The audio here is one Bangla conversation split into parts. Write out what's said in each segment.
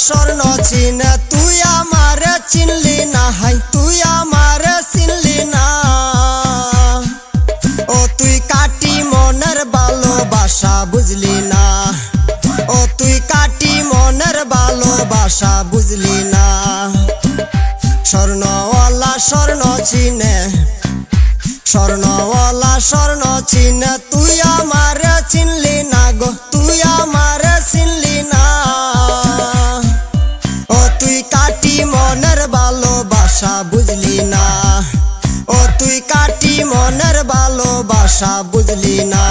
স্বর্ণ চিনে তুই আমারে চিনলি না, হাই তুই আমারে চিনলি না। ও তুই কাটি মনের ভালোবাসা বুঝলি না, ও তুই কাটি মনের ভালোবাসা বুঝলি না। স্বর্ণওয়ালা স্বর্ণ চিনে, স্বর্ণওয়ালা স্বর্ণ চিনে তুই আমারে চিনলি না গো, তুই আমারে চিনলি না। ও তুই কাটি মনের ভালোবাসা বুঝলি না, ও তুই কাটি মনের ভালোবাসা বুঝলি না।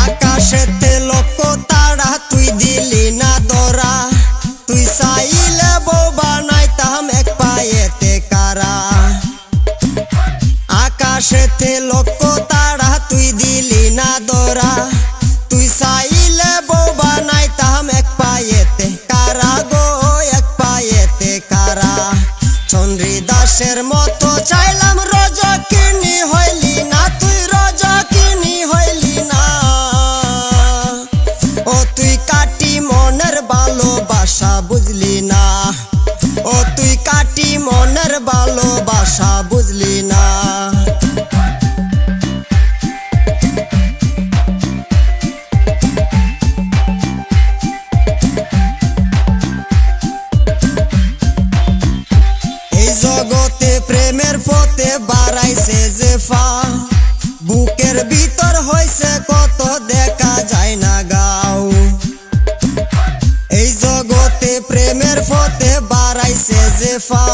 আকাশেতে লক্ষ তারা তুই দিলি না ধরা, তুই চাইলে বউ বানাইতাম এক পায়েতে কারা। আকাশেতে লক্ষ তারা তুই দিলি না ধরা, তুই চাইলে বউ বানাইতাম এক পায়েতে কারা গো, এক পায়েতে কারা। চন্দ্রী দাসের মতো চাইলাম রজকিনী হইলি না, তুই রজকিনী হইলি না। ও তুই কাটি মনের ভালোবাসা বুঝলি না, ও তুই কাটি মনের ভালোবাসা বুঝলি না। এই জগতে প্রেমের পথে বাড়াইছে যে ফা, বুকের ভিতর হইছে কত দেখা যায় না গাও। এই জগতে প্রেমের পথে বাড়াইছে যে ফা,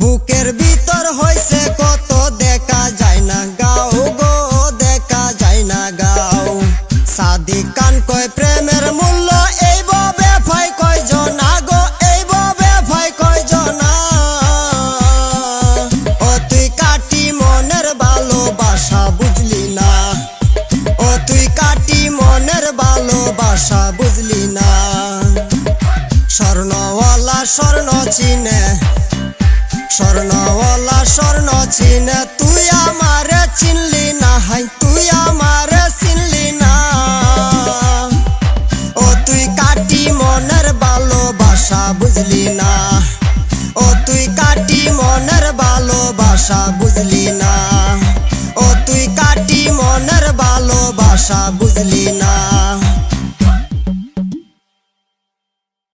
বুকের ভিতর হইছে কত দেখা যায় না গাও গো, দেখা যায় না গাও। সাদিক খান কয় প্রেমের মূল্য এইভাবে ফাই কয় জনা গো, এইভাবে ফাই কয় জনা। ও তুই কাটি মনের ভালোবাসা বুঝলি না, ও তুই কাটি মনের ভালোবাসা বুঝলি না। স্বর্ণওয়ালা স্বর্ণ চিনে, স্বর্ণওয়ালা স্বর্ণ চিনে তুই আমারে চিনলি না, হাই তুই আমারে চিনলি না। ও তুই কাটি মনের ভালোবাসা বুঝলি না, ও তুই কাটি মনের ভালোবাসা বুঝলি না, ও তুই কাটি মনের ভালোবাসা বুঝলি না।